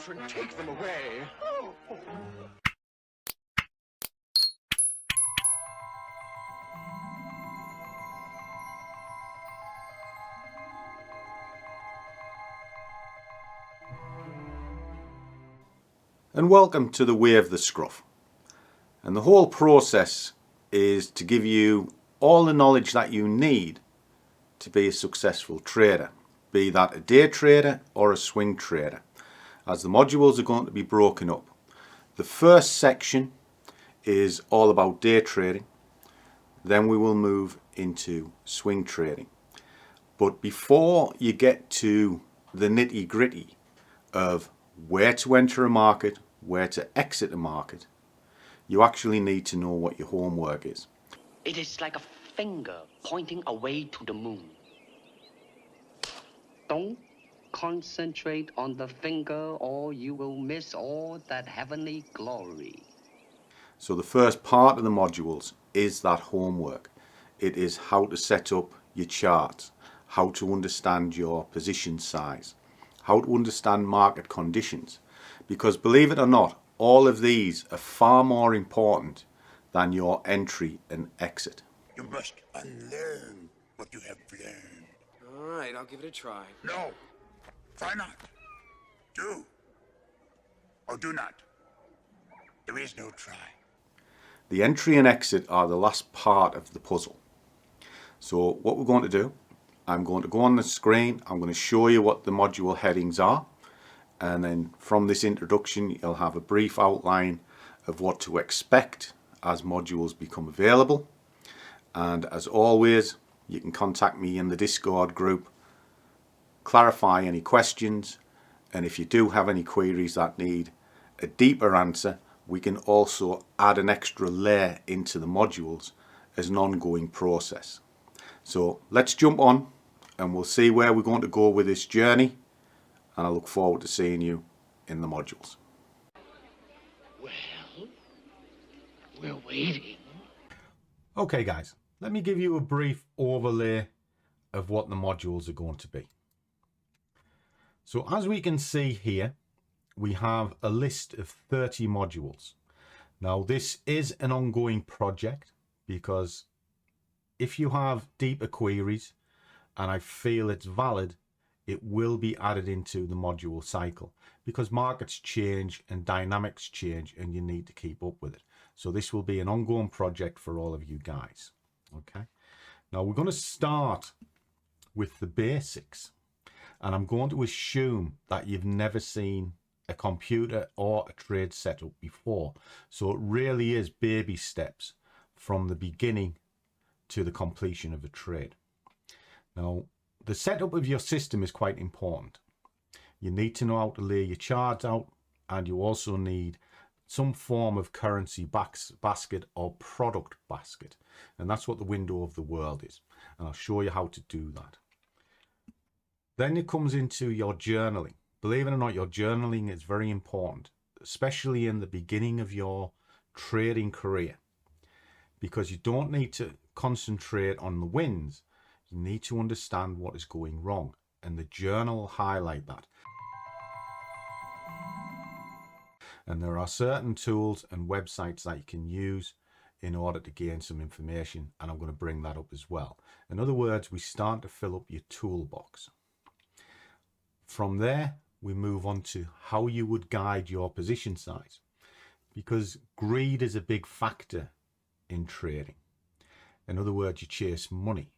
children, take them away. And welcome to the way of the scruff. And the whole process is to give you all the knowledge that you need to be a successful trader, be that a day trader or a swing trader, as the modules are going to be broken up. The first section is all about day trading, then we will move into swing trading. But before you get to the nitty-gritty of where to enter a market, where to exit a market, you actually need to know what your homework is. It is like a finger pointing away to the moon. Don't concentrate on the finger or you will miss all that heavenly glory. So the first part of the modules is that homework. It is how to set up your charts, how to understand your position size, how to understand market conditions. Because believe it or not, all of these are far more important than your entry and exit. You must unlearn what you have learned. All right, I'll give it a try. No, try not. Do or do not. There is no try. The entry and exit are the last part of the puzzle. So what we're going to do, I'm going to go on the screen, I'm going to show you what the module headings are. And then from this introduction you'll have a brief outline of what to expect as modules become available. And as always, you can contact me in the Discord group, clarify any questions, and if you do have any queries that need a deeper answer, we can also add an extra layer into the modules as an ongoing process. So let's jump on and we'll see where we're going to go with this journey. And I look forward to seeing you in the modules. Well, we're waiting. Okay guys, let me give you a brief overlay of what the modules are going to be. So as we can see here, we have a list of 30 modules. Now this is an ongoing project because if you have deeper queries and I feel it's valid, it will be added into the module cycle because markets change and dynamics change and you need to keep up with it. So this will be an ongoing project for all of you guys. Okay. Now we're going to start with the basics, and I'm going to assume that you've never seen a computer or a trade setup before. So it really is baby steps from the beginning to the completion of a trade. Now, the setup of your system is quite important. You need to know how to lay your charts out, and you also need some form of currency basket or product basket. And that's what the window of the world is. And I'll show you how to do that. Then it comes into your journaling. Believe it or not, your journaling is very important, especially in the beginning of your trading career, because you don't need to concentrate on the wins. You need to understand what is going wrong, and the journal will highlight that. And there are certain tools and websites that you can use in order to gain some information, and I'm going to bring that up as well. In other words, we start to fill up your toolbox. From there, we move on to how you would guide your position size, because greed is a big factor in trading. In other words, you chase money.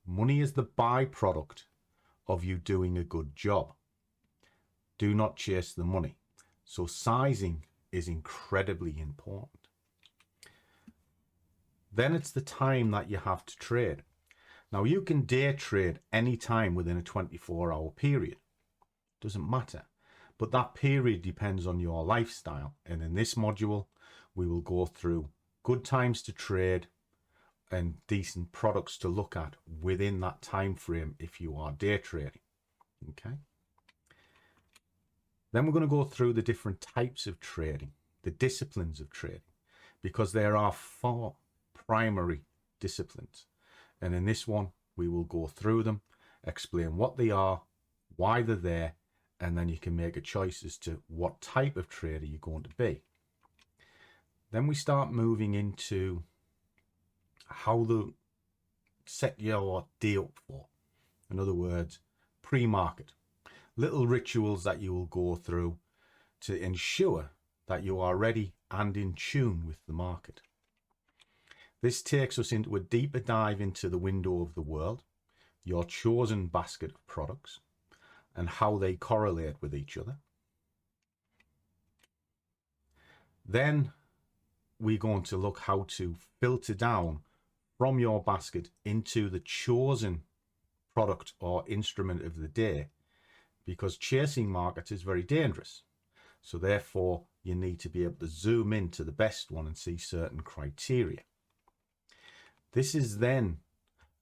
Money is the byproduct of you doing a good job. Do not chase the money. So sizing is incredibly important. Then it's the time that you have to trade. Now you can day trade any time within a 24-hour period. Doesn't matter. But that period depends on your lifestyle. And in this module, we will go through good times to trade and decent products to look at within that time frame if you are day trading. Okay. Then we're going to go through the different types of trading, the disciplines of trading, because there are 4 primary disciplines. And in this one, we will go through them, explain what they are, why they're there, and then you can make a choice as to what type of trader you're going to be. Then we start moving into how to set your day up for. In other words, pre-market. Little rituals that you will go through to ensure that you are ready and in tune with the market. This takes us into a deeper dive into the window of the world, your chosen basket of products, and how they correlate with each other. Then we're going to look how to filter down from your basket into the chosen product or instrument of the day, because chasing markets is very dangerous. So therefore, you need to be able to zoom into the best one and see certain criteria. This is then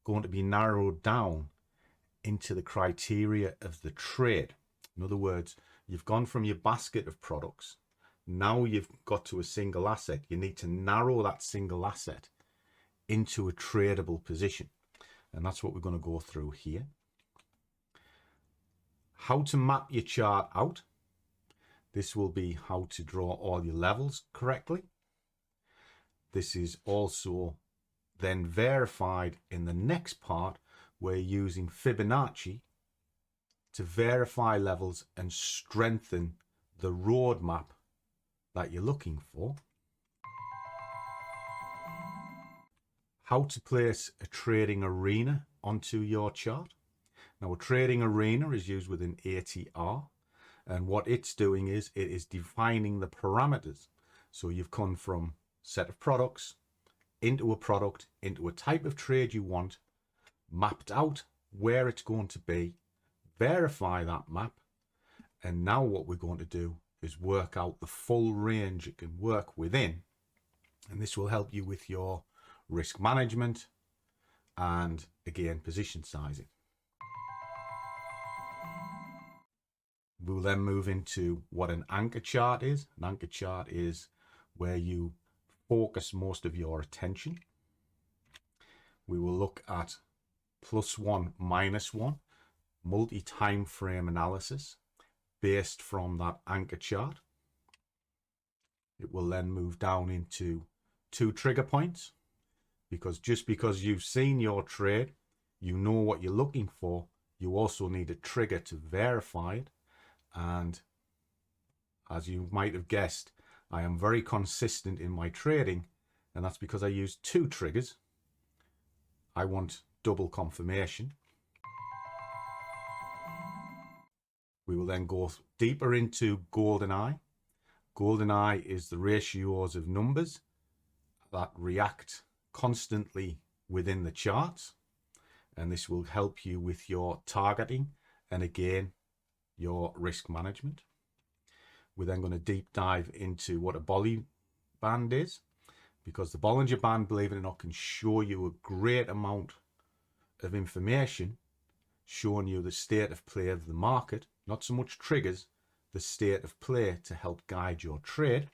going to be narrowed down into the criteria of the trade. In other words, you've gone from your basket of products. Now you've got to a single asset. You need to narrow that single asset into a tradable position. And that's what we're going to go through here. How to map your chart out. This will be how to draw all your levels correctly. This is also then verified in the next part, where you're using Fibonacci to verify levels and strengthen the roadmap that you're looking for. How to place a trading arena onto your chart. Now, a trading arena is used within ATR, and what it's doing is it is defining the parameters. So you've come from set of products into a product, into a type of trade you want, mapped out where it's going to be, verify that map, and now what we're going to do is work out the full range it can work within, and this will help you with your risk management and again position sizing. We'll then move into what an anchor chart is. An anchor chart is where you focus most of your attention. We will look at +1, -1, multi-time frame analysis based from that anchor chart. It will then move down into 2 trigger points, because just because you've seen your trade, you know what you're looking for, you also need a trigger to verify it. And as you might have guessed, I am very consistent in my trading, and that's because I use 2 triggers. I want double confirmation. We will then go deeper into golden eye. Golden eye is the ratios of numbers that react constantly within the charts, and this will help you with your targeting and again your risk management. We're then going to deep dive into what a Bollinger Band is, because the Bollinger Band, believe it or not, can show you a great amount of information showing you the state of play of the market, not so much triggers, the state of play to help guide your trade.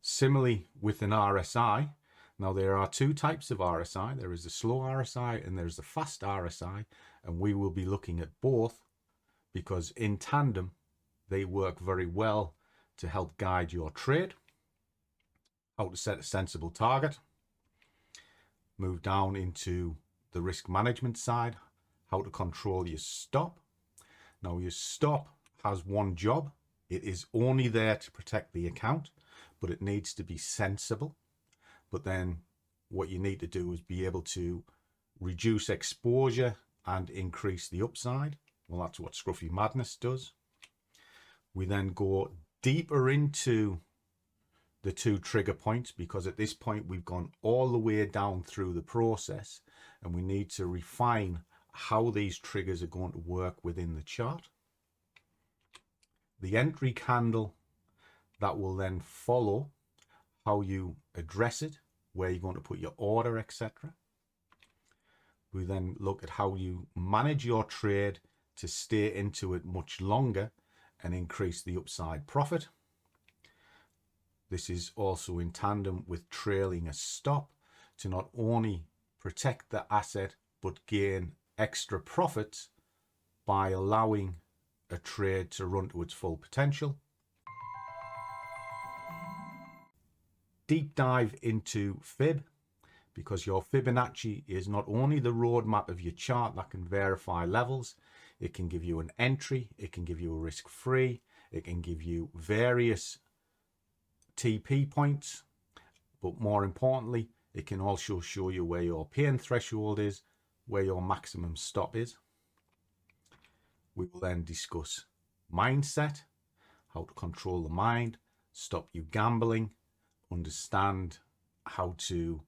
Similarly with an RSI, now there are 2 types of RSI. There is the slow RSI and there's the fast RSI, and we will be looking at both because in tandem they work very well to help guide your trade. How to set a sensible target. Move down into the risk management side, how to control your stop. Now your stop has one job. It is only there to protect the account, but it needs to be sensible. But then what you need to do is be able to reduce exposure and increase the upside. Well, that's what Scruffy Madness does. We then go deeper into the 2 trigger points, because at this point we've gone all the way down through the process and we need to refine how these triggers are going to work within the chart. The entry candle that will then follow, how you address it, where you're going to put your order, etc. We then look at how you manage your trade to stay into it much longer and increase the upside profit. This is also in tandem with trailing a stop to not only protect the asset but gain extra profits by allowing a trade to run to its full potential. Deep dive into Fib, because your Fibonacci is not only the roadmap of your chart that can verify levels, it can give you an entry, it can give you a risk-free, it can give you various TP points, but more importantly, it can also show you where your pain threshold is, where your maximum stop is. We will then discuss mindset, how to control the mind, stop you gambling, understand how to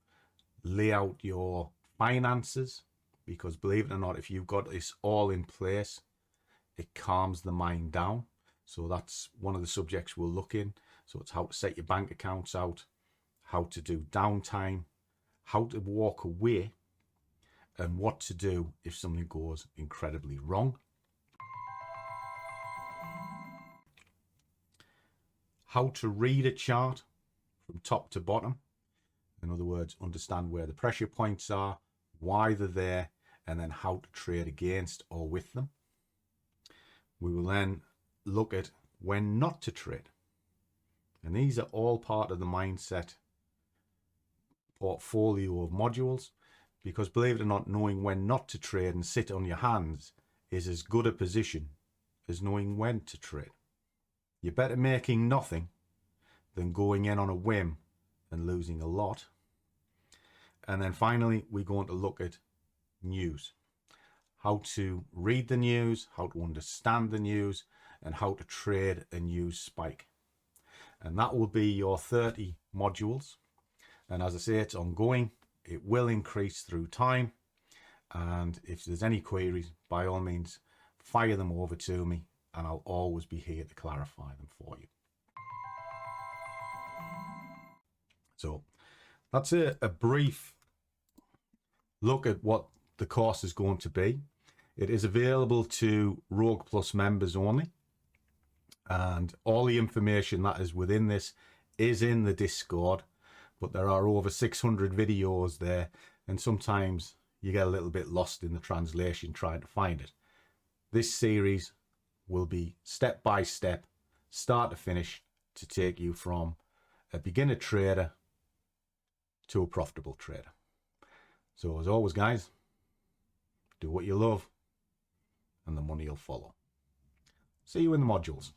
lay out your finances, because believe it or not, if you've got this all in place, it calms the mind down. So that's one of the subjects we'll look in. So it's how to set your bank accounts out, how to do downtime, how to walk away, and what to do if something goes incredibly wrong. How to read a chart from top to bottom. In other words, understand where the pressure points are, why they're there, and then how to trade against or with them. We will then look at when not to trade. And these are all part of the mindset portfolio of modules, because believe it or not, knowing when not to trade and sit on your hands is as good a position as knowing when to trade. You're better making nothing than going in on a whim and losing a lot. And then finally, we're going to look at news. How to read the news, how to understand the news, and how to trade a news spike. And that will be your 30 modules. And as I say, it's ongoing. It will increase through time. And if there's any queries, by all means, fire them over to me, and I'll always be here to clarify them for you. So that's a brief look at what the course is going to be. It is available to Rogue Plus members only, and all the information that is within this is in the Discord, but there are over 600 videos there, and sometimes you get a little bit lost in the translation trying to find it. This series will be step by step, start to finish, to take you from a beginner trader to a profitable trader. So as always, guys, do what you love and the money will follow. See you in the modules.